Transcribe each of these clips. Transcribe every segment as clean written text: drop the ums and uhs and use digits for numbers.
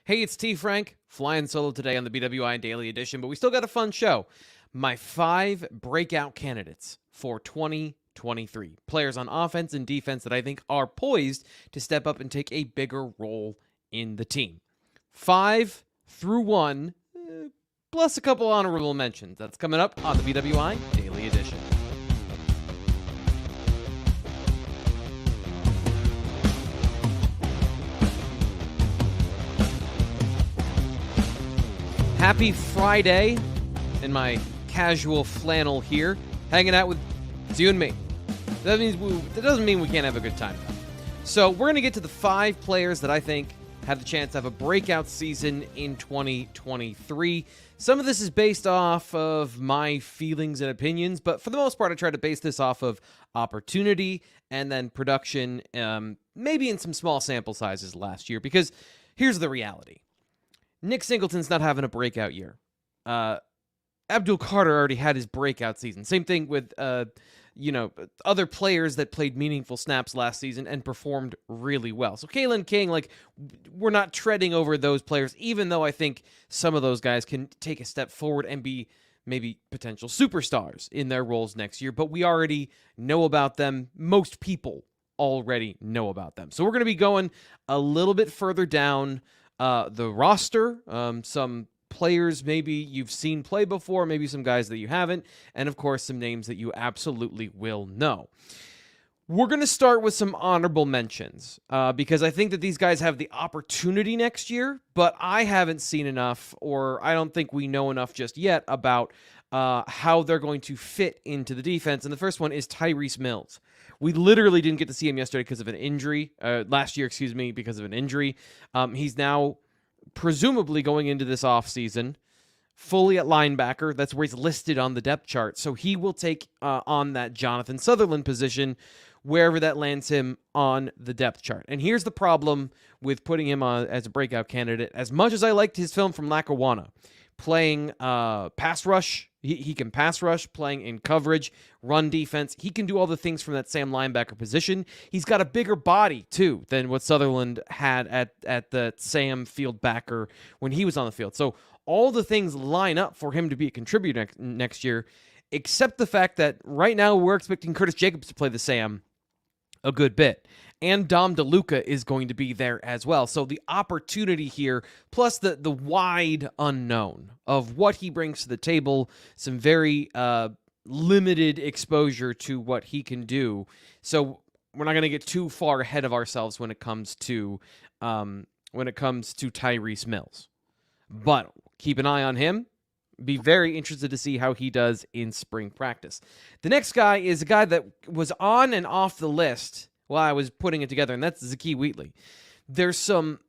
Hey, it's T. Frank, flying solo today on the BWI Daily Edition, but we still got a fun show. My 5 breakout candidates for 2023. Players on offense and defense that I think are poised to step up and take a bigger role in the team. 5 through 1, plus a couple honorable mentions. That's coming up on the BWI Daily Edition. Happy Friday in my casual flannel here, hanging out with you and me. That doesn't mean we can't have a good time. So we're going to get to the 5 players that I think have the chance to have a breakout season in 2023. Some of this is based off of my feelings and opinions, but for the most part, I try to base this off of opportunity and then production, maybe in some small sample sizes last year, because here's the reality. Nick Singleton's not having a breakout year. Abdul Carter already had his breakout season. Same thing with, other players that played meaningful snaps last season and performed really well. So Kalen King, we're not treading over those players, even though I think some of those guys can take a step forward and be maybe potential superstars in their roles next year. But we already know about them. Most people already know about them. So we're going to be going a little bit further down the roster, some players maybe you've seen play before, maybe some guys that you haven't, and of course some names that you absolutely will know. We're going to start with some honorable mentions because I think that these guys have the opportunity next year, but I haven't seen enough, or I don't think we know enough just yet about how they're going to fit into the defense. And the first one is Tyrece Mills. We literally didn't get to see him yesterday because of an injury. Last year, because of an injury. He's now presumably going into this offseason fully at linebacker. That's where he's listed on the depth chart. So he will take on that Jonathan Sutherland position wherever that lands him on the depth chart. And here's the problem with putting him on as a breakout candidate. As much as I liked his film from Lackawanna, playing pass rush, he can pass rush, playing in coverage, run defense. He can do all the things from that Sam linebacker position. He's got a bigger body, too, than what Sutherland had at the Sam field backer when he was on the field. So all the things line up for him to be a contributor next year, except the fact that right now we're expecting Curtis Jacobs to play the Sam a good bit. And Dom DeLuca is going to be there as well. So the opportunity here, plus the wide unknown of what he brings to the table, some very limited exposure to what he can do. So we're not going to get too far ahead of ourselves when it comes to Tyrece Mills. But keep an eye on him. Be very interested to see how he does in spring practice. The next guy is a guy that was on and off the list while I was putting it together, and that's Zakee Wheatley. There's some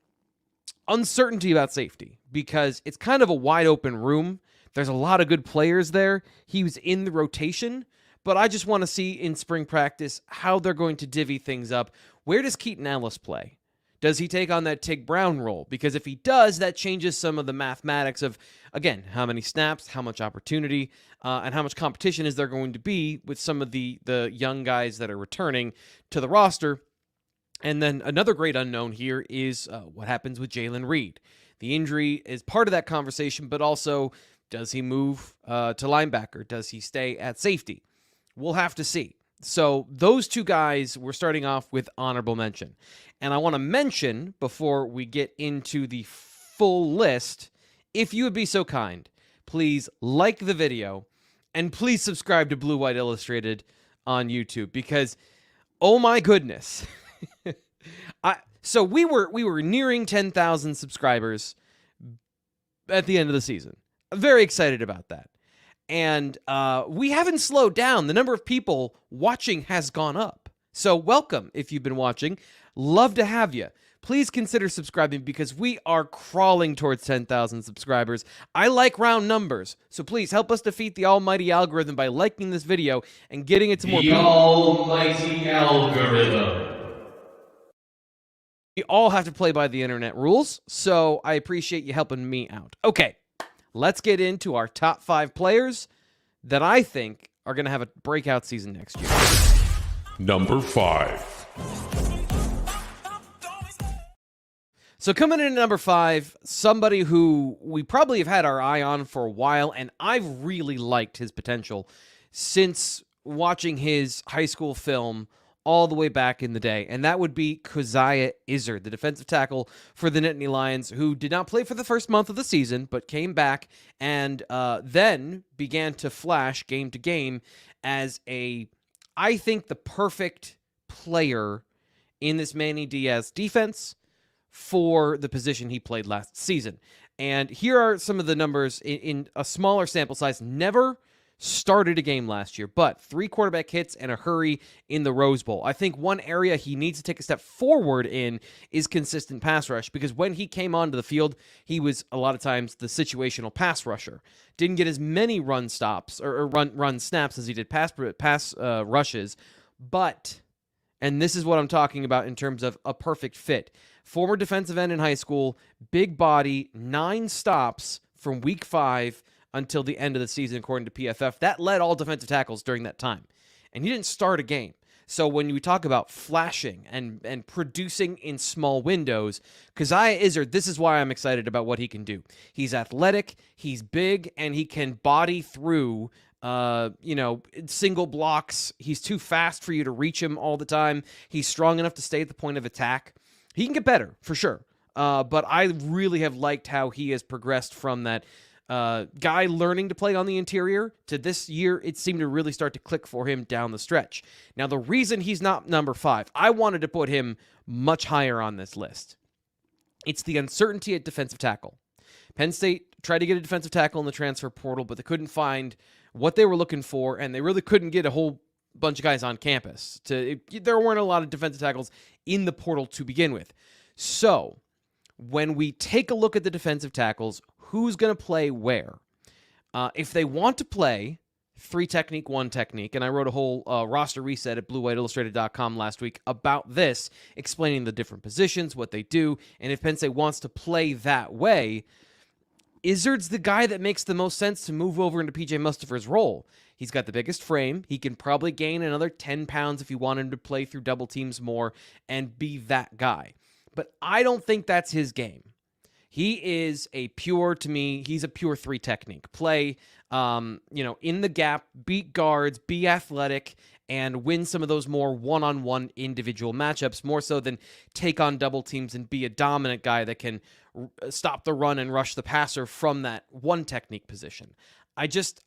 uncertainty about safety because it's kind of a wide open room. There's a lot of good players there. He was in the rotation, but I just want to see in spring practice how they're going to divvy things up. Where does Keaton Ellis play? Does he take on that Tig Brown role? Because if he does, that changes some of the mathematics of, again, how many snaps, how much opportunity, and how much competition is there going to be with some of the young guys that are returning to the roster. And then another great unknown here is what happens with Jalen Reed. The injury is part of that conversation, but also, does he move to linebacker? Does he stay at safety? We'll have to see. So those two guys, we're starting off with honorable mention. And I want to mention, before we get into the full list, if you would be so kind, please like the video and please subscribe to Blue White Illustrated on YouTube because, oh my goodness. So we were nearing 10,000 subscribers at the end of the season. Very excited about that. And we haven't slowed down. The number of people watching has gone up. So welcome if you've been watching. Love to have you. Please consider subscribing because we are crawling towards 10,000 subscribers. I like round numbers, so please help us defeat the almighty algorithm by liking this video and getting it to more people. The almighty algorithm. We all have to play by the internet rules, so I appreciate you helping me out. Okay, let's get into our top 5 players that I think are going to have a breakout season next year. Number 5. So coming in at number 5, somebody who we probably have had our eye on for a while, and I've really liked his potential since watching his high school film all the way back in the day, and that would be Coziah Izzard, the defensive tackle for the Nittany Lions, who did not play for the first month of the season, but came back and then began to flash game to game as I think, the perfect player in this Manny Diaz defense for the position he played last season. And here are some of the numbers in a smaller sample size. Never started a game last year, but 3 quarterback hits and a hurry in the Rose Bowl. I think one area he needs to take a step forward in is consistent pass rush, because when he came onto the field, he was a lot of times the situational pass rusher. Didn't get as many run stops or run snaps as he did pass rushes, but, and this is what I'm talking about in terms of a perfect fit. Former defensive end in high school, big body, 9 stops from week 5 until the end of the season, according to PFF. That led all defensive tackles during that time. And he didn't start a game. So when we talk about flashing and producing in small windows, Kazai Izzard, this is why I'm excited about what he can do. He's athletic, he's big, and he can body through single blocks. He's too fast for you to reach him all the time. He's strong enough to stay at the point of attack. He can get better, for sure. But I really have liked how he has progressed from that guy learning to play on the interior to this year. It seemed to really start to click for him down the stretch. Now, the reason he's not number 5, I wanted to put him much higher on this list. It's the uncertainty at defensive tackle. Penn State tried to get a defensive tackle in the transfer portal, but they couldn't find what they were looking for, and they really couldn't get a whole bunch of guys on campus. There weren't a lot of defensive tackles in the portal to begin with. So, when we take a look at the defensive tackles, who's going to play where? If they want to play 3 technique, 1 technique, and I wrote a whole roster reset at BlueWhiteIllustrated.com last week about this, explaining the different positions, what they do, and if Penn State wants to play that way, Izzard's the guy that makes the most sense to move over into P.J. Mustafer's role. He's got the biggest frame. He can probably gain another 10 pounds if you want him to play through double teams more and be that guy. But I don't think that's his game. He is to me, he's a pure 3 technique. Play, in the gap, beat guards, be athletic, and win some of those more one-on-one individual matchups, more so than take on double teams and be a dominant guy that can stop the run and rush the passer from that 1 technique position.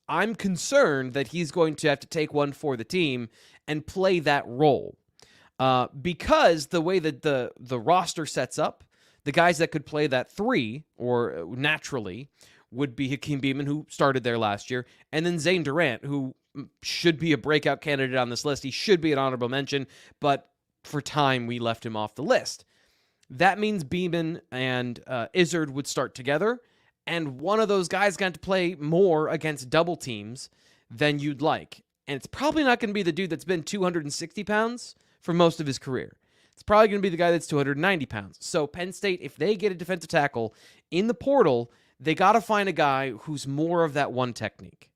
I'm concerned that he's going to have to take one for the team and play that role. Because the way that the roster sets up, the guys that could play that 3, or naturally, would be Hakeem Beamon, who started there last year, and then Zane Durant, who should be a breakout candidate on this list. He should be an honorable mention, but for time, we left him off the list. That means Beamon and Izzard would start together, and one of those guys got to play more against double teams than you'd like. And it's probably not going to be the dude that's been 260 pounds for most of his career. It's probably going to be the guy that's 290 pounds. So Penn State, if they get a defensive tackle in the portal, they got to find a guy who's more of that 1 technique.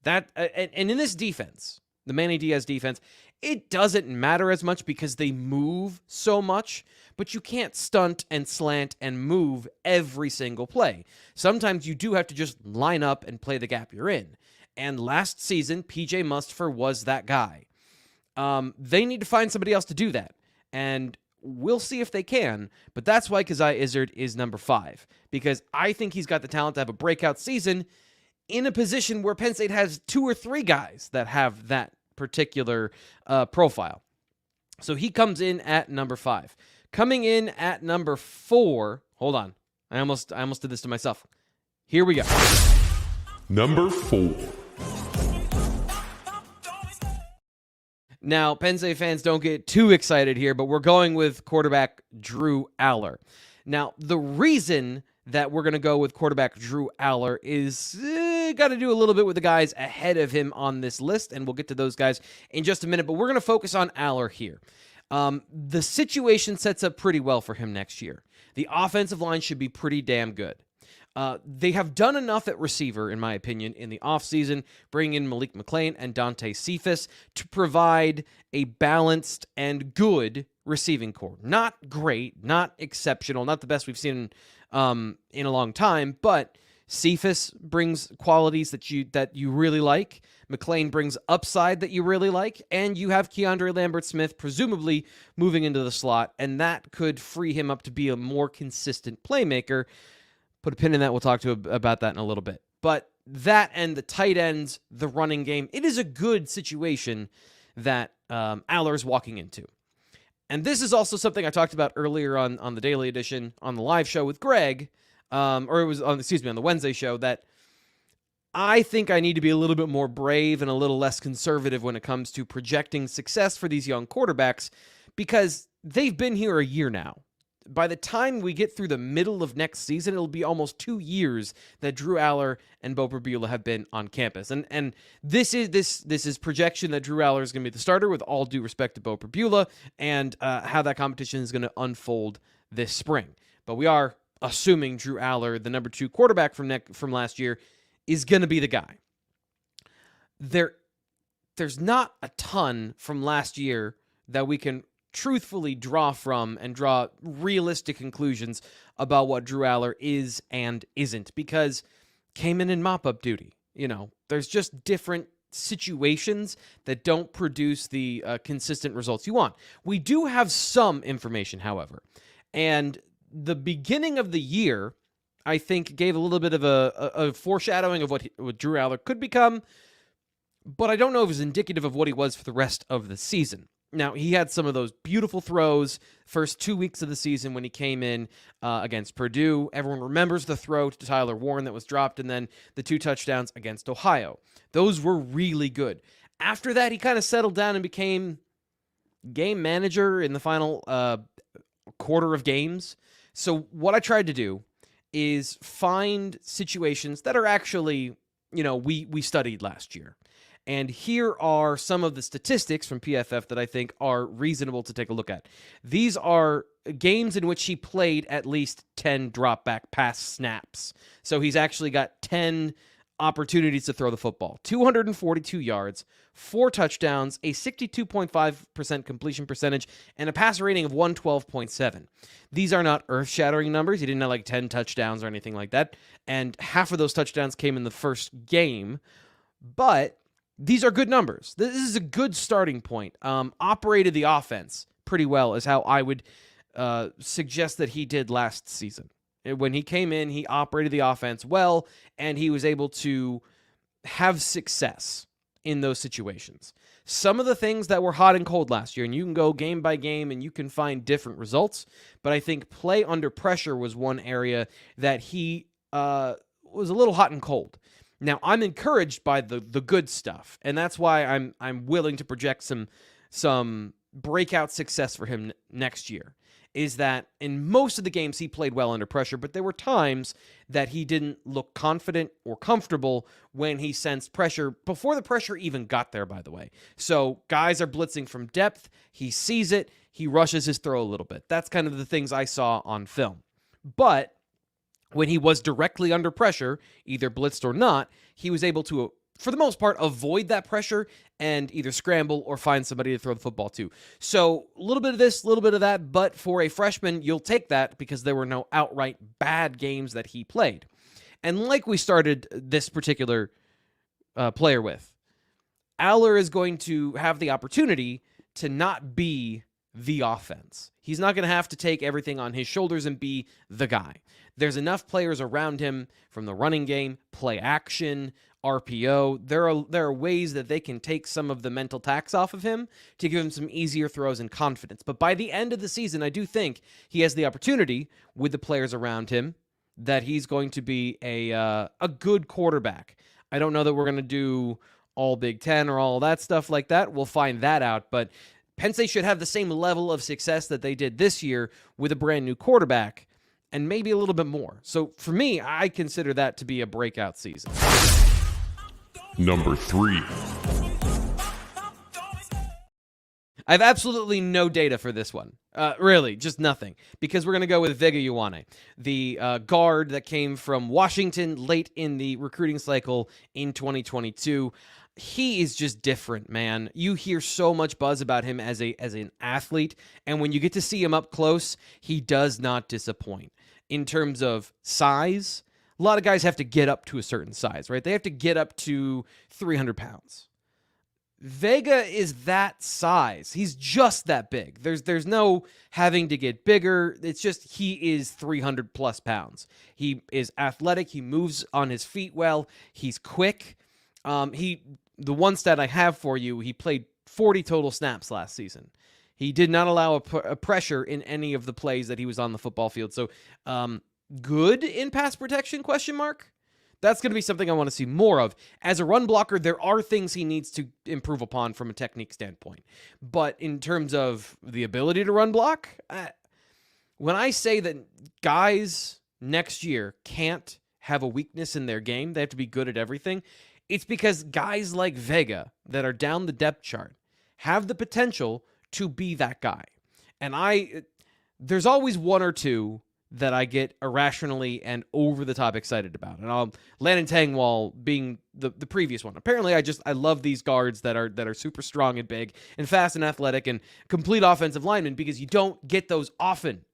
And in this defense, the Manny Diaz defense, it doesn't matter as much because they move so much, but you can't stunt and slant and move every single play. Sometimes you do have to just line up and play the gap you're in. And last season, P.J. Mustafer was that guy. They need to find somebody else to do that. And we'll see if they can, but that's why Kazai Izzard is number 5, because I think he's got the talent to have a breakout season in a position where Penn State has 2 or 3 guys that have that particular profile. So he comes in at number 5. Coming in at number 4, hold on, I almost did this to myself. Here we go. Number 4. Now, Penn State fans, don't get too excited here, but we're going with quarterback Drew Allar. Now, the reason that we're going to go with quarterback Drew Allar is got to do a little bit with the guys ahead of him on this list, and we'll get to those guys in just a minute, but we're going to focus on Allar here. The situation sets up pretty well for him next year. The offensive line should be pretty damn good. They have done enough at receiver, in my opinion, in the offseason, bringing in Malik McClain and Dante Cephas to provide a balanced and good receiving core. Not great, not exceptional, not the best we've seen in a long time, but Cephas brings qualities that you really like. McClain brings upside that you really like, and you have KeAndre Lambert-Smith presumably moving into the slot, and that could free him up to be a more consistent playmaker. Put a pin in that. We'll talk about that in a little bit. But that and the tight ends, the running game, it is a good situation that Allar's walking into. And this is also something I talked about earlier on the Daily Edition on the live show with Greg, or it was on the Wednesday show, that I think I need to be a little bit more brave and a little less conservative when it comes to projecting success for these young quarterbacks, because they've been here a year now. By the time we get through the middle of next season, it'll be almost 2 years that Drew Allar and Beau Pribula have been on campus. And this is projection that Drew Allar is going to be the starter, with all due respect to Beau Pribula, and how that competition is going to unfold this spring. But we are assuming Drew Allar, the number 2 quarterback from last year, is going to be the guy. There's not a ton from last year that we can truthfully draw from and draw realistic conclusions about what Drew Allar is and isn't, because came in mop-up duty. There's just different situations that don't produce the consistent results you want. We do have some information, however, and the beginning of the year, I think, gave a little bit of a foreshadowing of what Drew Allar could become, but I don't know if it was indicative of what he was for the rest of the season. Now, he had some of those beautiful throws first 2 weeks of the season when he came in against Purdue. Everyone remembers the throw to Tyler Warren that was dropped, and then the 2 touchdowns against Ohio. Those were really good. After that, he kind of settled down and became game manager in the final quarter of games. So what I tried to do is find situations that are actually, we studied last year. And here are some of the statistics from PFF that I think are reasonable to take a look at. These are games in which he played at least 10 drop-back pass snaps. So he's actually got 10 opportunities to throw the football. 242 yards, 4 touchdowns, a 62.5% completion percentage, and a passer rating of 112.7. These are not earth-shattering numbers. He didn't have like 10 touchdowns or anything like that. And half of those touchdowns came in the first game. But these are good numbers. This is a good starting point. Operated the offense pretty well is how I would suggest that he did last season. When he came in, he operated the offense well, and he was able to have success in those situations. Some of the things that were hot and cold last year, and you can go game by game and you can find different results, but I think play under pressure was one area that he was a little hot and cold. Now, I'm encouraged by the good stuff, and that's why I'm willing to project some breakout success for him next year, is that in most of the games he played well under pressure, but there were times that he didn't look confident or comfortable when he sensed pressure, before the pressure even got there, by the way. So guys are blitzing from depth, he sees it, he rushes his throw a little bit. That's kind of the things I saw on film. But when he was directly under pressure, either blitzed or not, he was able to, for the most part, avoid that pressure and either scramble or find somebody to throw the football to. So a little bit of this, a little bit of that, but for a freshman, you'll take that because there were no outright bad games that he played. And like we started this particular player with, Allar is going to have the opportunity to not be the offense. He's not going to have to take everything on his shoulders and be the guy. There's enough players around him from the running game, play action, RPO. There are ways that they can take some of the mental tax off of him to give him some easier throws and confidence. But by the end of the season, I do think he has the opportunity with the players around him that he's going to be a good quarterback. I don't know that we're going to do all Big Ten or all that stuff like that. We'll find that out. But Penn State should have the same level of success that they did this year with a brand new quarterback, and maybe a little bit more. So for me, I consider that to be a breakout season. Number 3. I have absolutely no data for this one. Really, just nothing. Because we're going to go with Vega Ioane, the guard that came from Washington late in the recruiting cycle in 2022. He is just different, man. You hear so much buzz about him as an athlete, and when you get to see him up close, he does not disappoint. In terms of size, a lot of guys have to get up to a certain size, right? They have to get up to 300 pounds. Vega is that size. He's just that big. There's no having to get bigger. It's just he is 300 plus pounds. He is athletic. He moves on his feet well. He's quick. The one stat I have for you, he played 40 total snaps last season. He did not allow a pressure in any of the plays that he was on the football field. So good in pass protection, question mark? That's going to be something I want to see more of. As a run blocker, there are things he needs to improve upon from a technique standpoint. But in terms of the ability to run block, when I say that guys next year can't have a weakness in their game, they have to be good at everything, it's because guys like Vega that are down the depth chart have the potential to be that guy. And there's always one or two that I get irrationally and over the top excited about. And Landon Tangwall being the previous one. Apparently I love these guards that are super strong and big and fast and athletic and complete offensive linemen, because you don't get those often.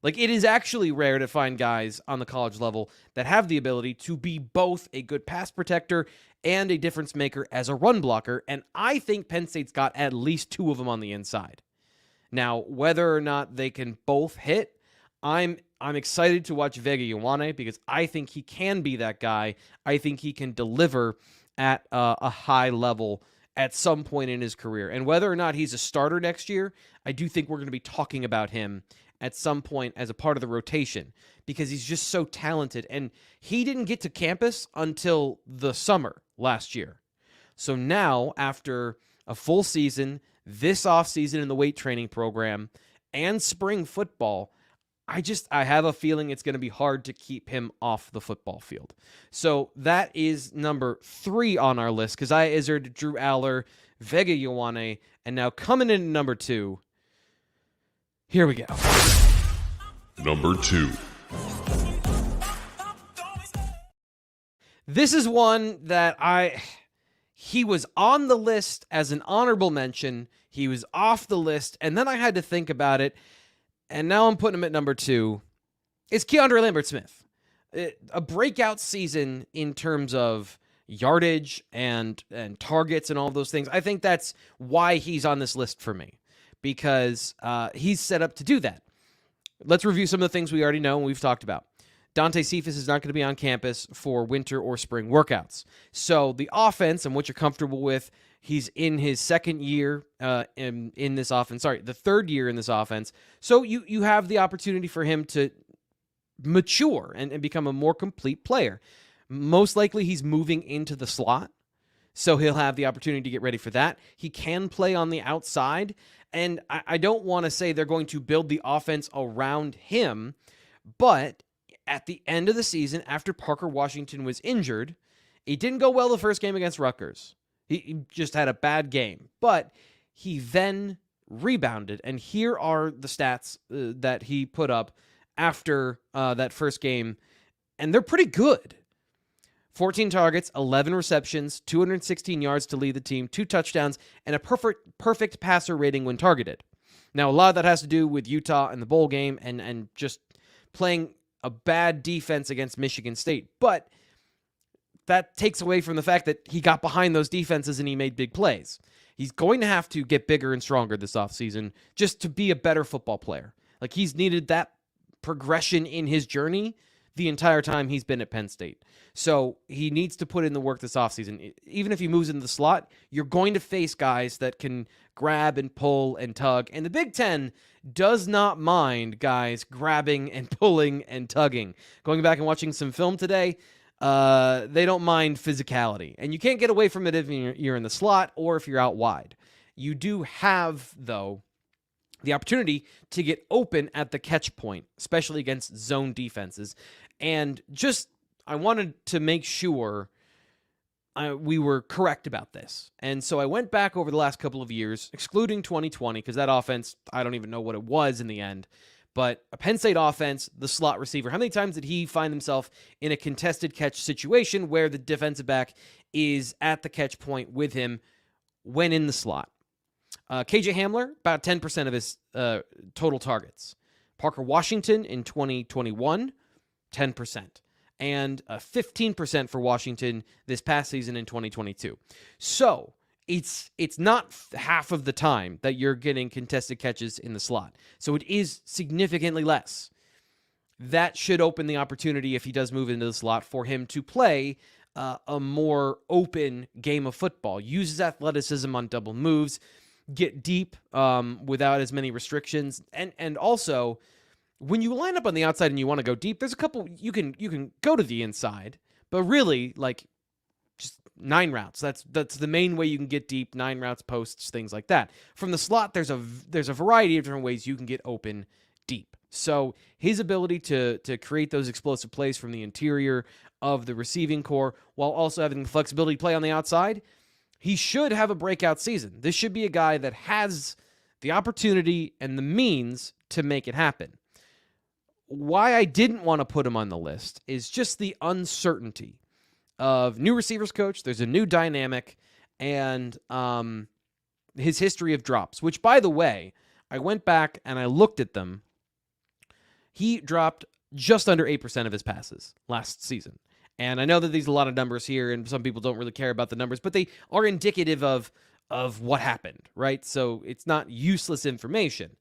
Like, it is actually rare to find guys on the college level that have the ability to be both a good pass protector and a difference maker as a run blocker. And I think Penn State's got at least two of them on the inside. Now, whether or not they can both hit, I'm excited to watch Vega Ioane, because I think he can be that guy. I think he can deliver at a high level at some point in his career. And whether or not he's a starter next year, I do think we're going to be talking about him at some point as a part of the rotation, because he's just so talented. And he didn't get to campus until the summer last year. So now, after a full season, this offseason in the weight training program, and spring football, I have a feeling it's going to be hard to keep him off the football field. So that is number 3 on our list. Kazai Izzard, Drew Allar, Vega Ioane, and now coming in at number 2. Here we go. Number 2. This is one that he was on the list as an honorable mention. He was off the list, and then I had to think about it. And now I'm putting him at number 2. It's KeAndre Lambert-Smith. A breakout season in terms of yardage and targets and all of those things. I think that's why he's on this list for me, because he's set up to do that. Let's review some of the things we already know and we've talked about. Dante Cephas is not going to be on campus for winter or spring workouts. So the offense and what you're comfortable with, he's in his second year in this offense. Sorry, the third year in this offense. So you have the opportunity for him to mature and become a more complete player. Most likely he's moving into the slot, so he'll have the opportunity to get ready for that. He can play on the outside, and I don't want to say they're going to build the offense around him, but at the end of the season, after Parker Washington was injured, it didn't go well the first game against Rutgers. He just had a bad game, but he then rebounded, and here are the stats that he put up after that first game, and they're pretty good. 14 targets, 11 receptions, 216 yards to lead the team, 2 touchdowns, and a perfect passer rating when targeted. Now, a lot of that has to do with Utah and the bowl game and just playing a bad defense against Michigan State, but that takes away from the fact that he got behind those defenses and he made big plays. He's going to have to get bigger and stronger this offseason just to be a better football player. Like, he's needed that progression in his journey the entire time he's been at Penn State. So he needs to put in the work this offseason. Even if he moves into the slot, you're going to face guys that can grab and pull and tug. And the Big Ten does not mind guys grabbing and pulling and tugging. Going back and watching some film today, they don't mind physicality. And you can't get away from it if you're in the slot or if you're out wide. You do have, though, the opportunity to get open at the catch point, especially against zone defenses. And just, I wanted to make sure we were correct about this. And so I went back over the last couple of years, excluding 2020, because that offense, I don't even know what it was in the end. But a Penn State offense, the slot receiver, how many times did he find himself in a contested catch situation where the defensive back is at the catch point with him when in the slot? KJ Hamler, about 10% of his total targets. Parker Washington in 2021, 10%. And 15% for Washington this past season in 2022. So it's not half of the time that you're getting contested catches in the slot. So it is significantly less. That should open the opportunity, if he does move into the slot, for him to play a more open game of football. Use his athleticism on double moves, get deep without as many restrictions, and also, when you line up on the outside and you want to go deep, there's a couple you can go to the inside, but really, like, just 9 routes. That's the main way you can get deep. 9 routes, posts, things like that. From the slot, there's a variety of different ways you can get open deep. So his ability to create those explosive plays from the interior of the receiving core, while also having the flexibility to play on the outside, he should have a breakout season. This should be a guy that has the opportunity and the means to make it happen. Why I didn't want to put him on the list is just the uncertainty of new receivers coach. There's a new dynamic, and his history of drops, which, by the way, I went back and I looked at them. He dropped just under 8% of his passes last season. And I know that these are a lot of numbers here, and some people don't really care about the numbers, but they are indicative of what happened, right? So it's not useless information.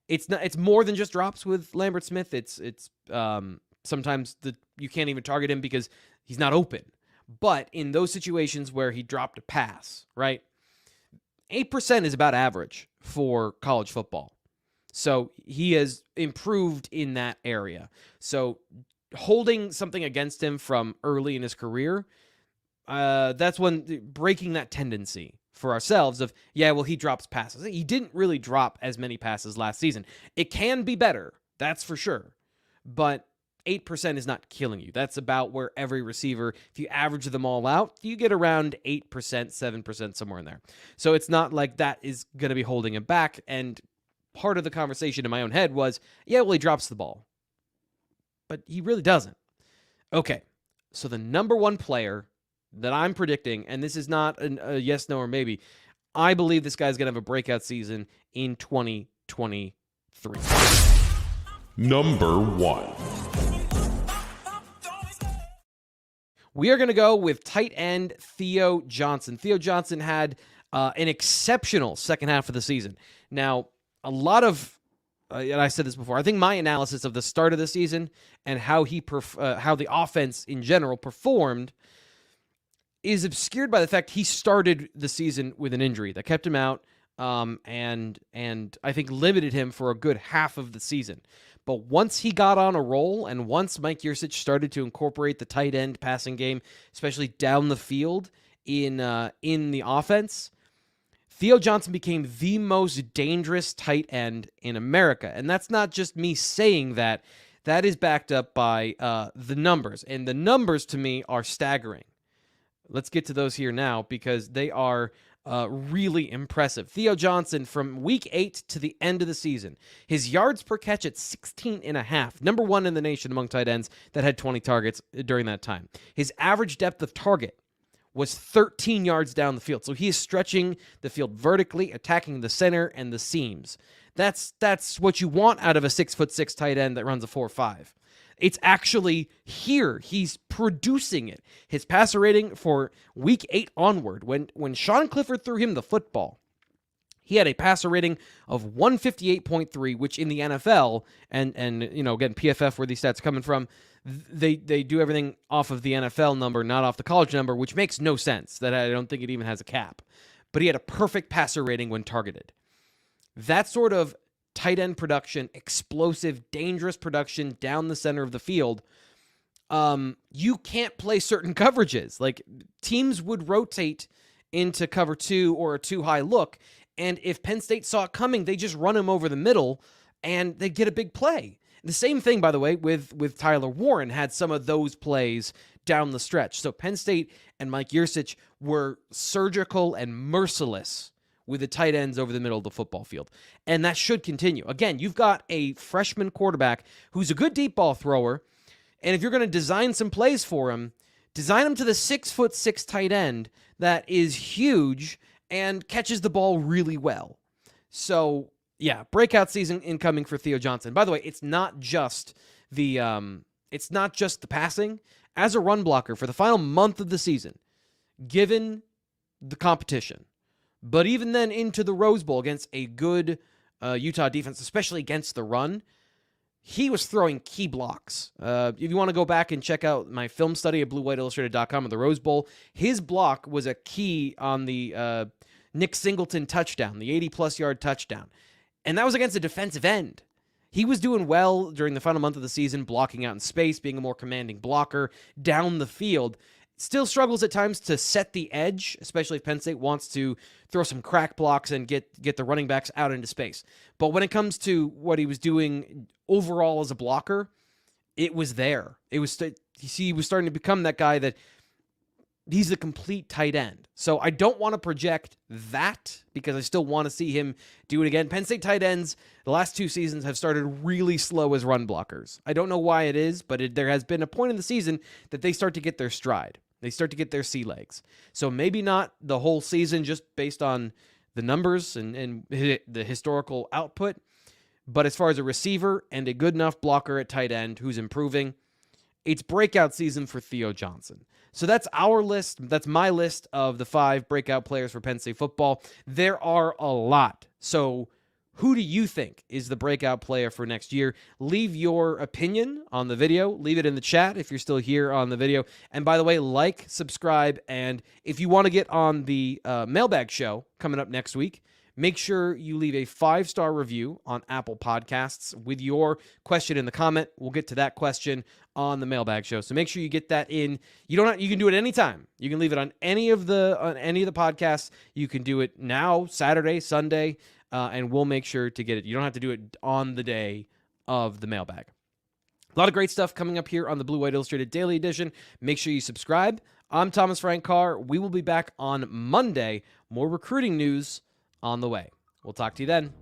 It's more than just drops with Lambert-Smith. It's sometimes you can't even target him because he's not open. But in those situations where he dropped a pass, right, 8% is about average for college football. So he has improved in that area. So holding something against him from early in his career, that's when breaking that tendency for ourselves of, he drops passes. He didn't really drop as many passes last season. It can be better, that's for sure. But 8% is not killing you. That's about where every receiver, if you average them all out, you get around 8%, 7%, somewhere in there. So it's not like that is going to be holding him back. And part of the conversation in my own head was, he drops the ball. But he really doesn't. Okay, so the number one player that I'm predicting, and this is not a yes, no, or maybe, I believe this guy's going to have a breakout season in 2023. Number 1. We are going to go with tight end Theo Johnson. Theo Johnson had an exceptional second half of the season. Now, a lot of, and I said this before, I think my analysis of the start of the season and how how the offense in general performed is obscured by the fact he started the season with an injury that kept him out and I think limited him for a good half of the season. But once he got on a roll, and once Mike Yurcich started to incorporate the tight end passing game, especially down the field in the offense, Theo Johnson became the most dangerous tight end in America. And that's not just me saying that. That is backed up by the numbers. And the numbers, to me, are staggering. Let's get to those here now because they are really impressive. Theo Johnson, from week 8 to the end of the season, his yards per catch at 16.5, number 1 in the nation among tight ends that had 20 targets during that time. His average depth of target was 13 yards down the field. So he is stretching the field vertically, attacking the center and the seams. That's what you want out of a 6'6" tight end that runs a 4.5. It's actually here. He's producing it. His passer rating for week 8 onward, when Sean Clifford threw him the football, he had a passer rating of 158.3, which in the NFL, and again, PFF, where these stats are coming from, they do everything off of the NFL number, not off the college number, which makes no sense. That I don't think it even has a cap. But he had a perfect passer rating when targeted. That sort of tight end production, explosive, dangerous production down the center of the field, you can't play certain coverages. Like, teams would rotate into cover 2 or a too high look, and if Penn State saw it coming, they just run him over the middle, and they get a big play. The same thing, by the way, with Tyler Warren, had some of those plays down the stretch. So Penn State and Mike Yurcich were surgical and merciless with the tight ends over the middle of the football field. And that should continue. Again, you've got a freshman quarterback who's a good deep ball thrower, and if you're going to design some plays for him, design him to the 6'6" tight end that is huge and catches the ball really well. So, yeah, breakout season incoming for Theo Johnson. By the way, it's not just the passing. As a run blocker for the final month of the season, given the competition, but even then into the Rose Bowl against a good Utah defense, especially against the run, he was throwing key blocks. If you want to go back and check out my film study at BlueWhiteIllustrated.com of the Rose Bowl, his block was a key on the Nick Singleton touchdown, the 80-plus yard touchdown. And that was against a defensive end. He was doing well during the final month of the season, blocking out in space, being a more commanding blocker down the field. Still struggles at times to set the edge, especially if Penn State wants to throw some crack blocks and get the running backs out into space. But when it comes to what he was doing overall as a blocker, it was there. He was starting to become that guy that he's the complete tight end. So I don't want to project that because I still want to see him do it again. Penn State tight ends, the last 2 seasons have started really slow as run blockers. I don't know why it is, but there has been a point in the season that they start to get their stride. They start to get their sea legs. So maybe not the whole season just based on the numbers and the historical output, but as far as a receiver and a good enough blocker at tight end who's improving, it's breakout season for Theo Johnson. So that's our list. That's my list of the 5 breakout players for Penn State football. There are a lot. So who do you think is the breakout player for next year? Leave your opinion on the video. Leave it in the chat if you're still here on the video. And by the way, like, subscribe, and if you want to get on the mailbag show coming up next week, make sure you leave a 5-star review on Apple Podcasts with your question in the comment. We'll get to that question on the mailbag show. So make sure you get that in. You can do it anytime. You can leave it on any of the podcasts. You can do it now, Saturday, Sunday, and we'll make sure to get it. You don't have to do it on the day of the mailbag. A lot of great stuff coming up here on the Blue White Illustrated Daily Edition. Make sure you subscribe. I'm Thomas Frank Carr. We will be back on Monday. More recruiting news on the way. We'll talk to you then.